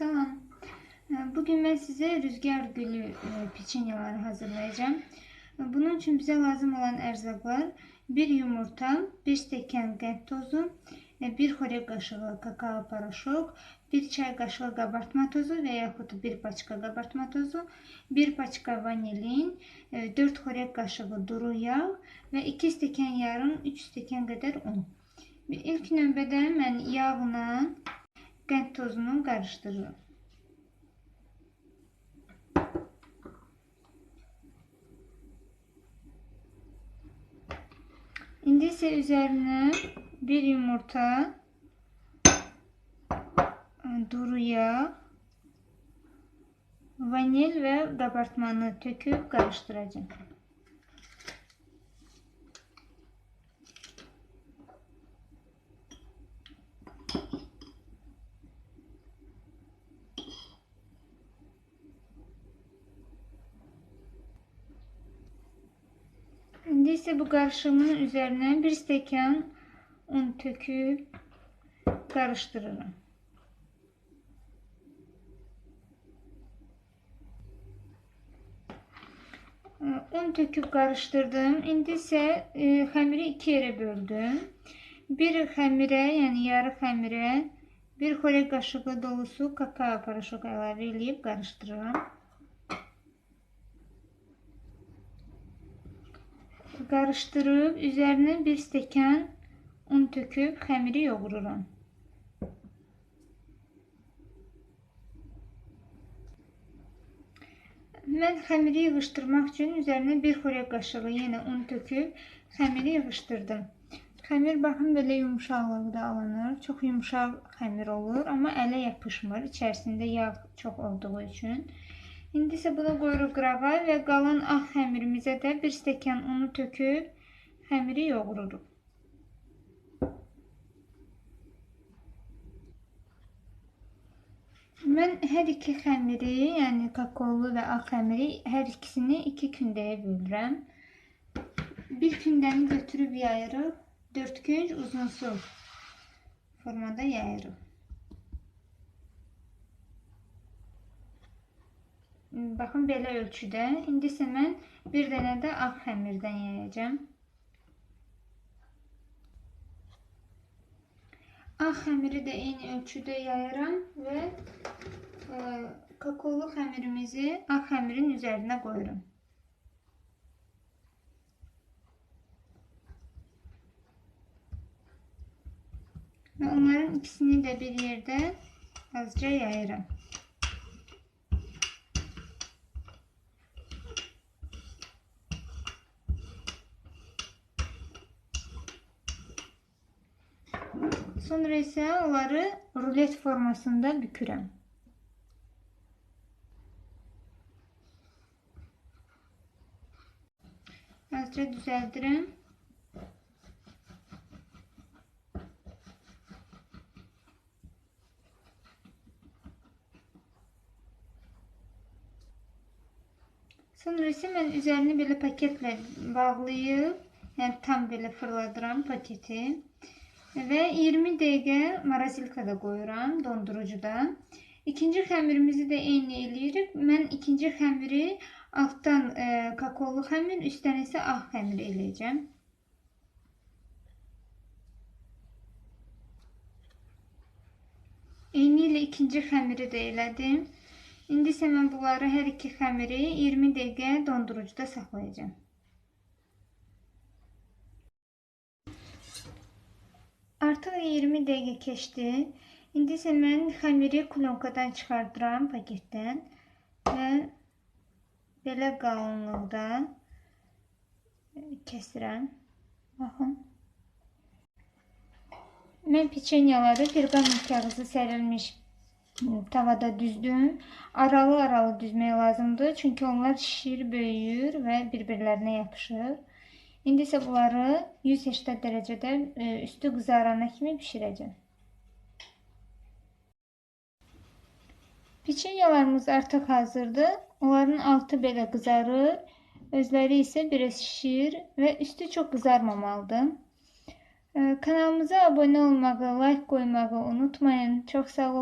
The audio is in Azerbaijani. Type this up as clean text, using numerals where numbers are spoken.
Salam. Bugün ben size rüzgar gülü peçenyeleri hazırlayacağım. Bunun için bize lazım olan erzaklar: 1 yumurta, 1 stəkan qənd tozu, 1 xörək qaşığı kakao paraşok, 1 çay qaşığı qabartma tozu və yaxud 1 paçka qabartma tozu, 1 paçka vanilin, 4 xörək qaşığı duru yağ və 2 stəkan yarım 3 stəkan qədər un. İlk növbədə mən yağla qənd tozunu qarışdırıram. İndi isə üzərinə 1 yumurta, duru yağ, vanil və qabartmanı töküb qarışdıracağım. İndi isə bu qarışımın üzərinə 1 stəkan un töküb qarışdırıram. Un töküb qarışdırdım. İndi isə xəmiri 2 yerə böldüm. Bir xəmirə, yəni yarı xəmirə 1 xörək qaşığı dolusu kakao paraşok əlavə edib qarışdırıram. Qarışdırıb üzərinə 1 stəkan un töküb xəmiri yoğururam. Mən xəmiri yığışdırmaq üçün üzərinə 1 xörək qaşığı yenə un töküb xəmiri yığışdırdım. Xəmir baxın belə yumşaqlıqda alınır. Çox yumşaq xəmir olur, amma ələ yapışmır içərisində yağ çox olduğu üçün. İndi isə bunu qoyuruq qırağa və qalan ağ xəmirimizə də 1 stəkan unu töküb xəmiri yoğururuq. Mən hər iki xəmiri, yəni kakaolu və ağ xəmiri, hər ikisini 2 kündəyə bölürəm. Bir kündəni götürüb yayırıq, 4 künc uzunsuz formada yayırıq. Baxın belə ölçüdə. İndi isə mən bir dənə də ağ xəmirdən yayacağım. Ağ xəmiri də eyni ölçüdə yayıram və kakaolu xəmirimizi ağ xəmirin üzərinə qoyuram. Və onların ikisini də bir yerdə azca yayıram. Sonra isə onları rulet formasında bükürəm. Azca düzəldirəm. Sonra isə mən üzərini belə paketlə bağlayıb, yəni tam belə fırladıram paketi. Və 20 dəqiqə marasilkada qoyuram, dondurucuda. İkinci xəmirimizi də eyni eləyirik. Mən ikinci xəmiri altdan kakaolu xəmir, üstdən isə ağ xəmir eləyəcəm. Eyni ilə ikinci xəmiri də elədim. İndi isə mən bunları hər iki xəmiri 20 dəqiqə dondurucuda saxlayacağım. Artıq 20 dəqiqə keçdi. İndi isə mən xəmiri klonkadan çıxardıram paketdən və belə qalınlıqda kəsirəm. Baxın. Mən peçenyaları perqament kağızı sərilmiş tavada düzdüm. Aralı-aralı düzmək lazımdır, çünki onlar şişir, böyüyür və bir-birlərinə yapışır. İndi isə bunları 180 dərəcədə üstü qızarana kimi bişirəcəm. Peçenyalarımız artıq hazırdır. Onların altı belə qızarır. Özləri isə biraz şişir və üstü çox qızarmamalıdır. Kanalımıza abunə olmağı, like qoymağı unutmayın. Çox sağ olun.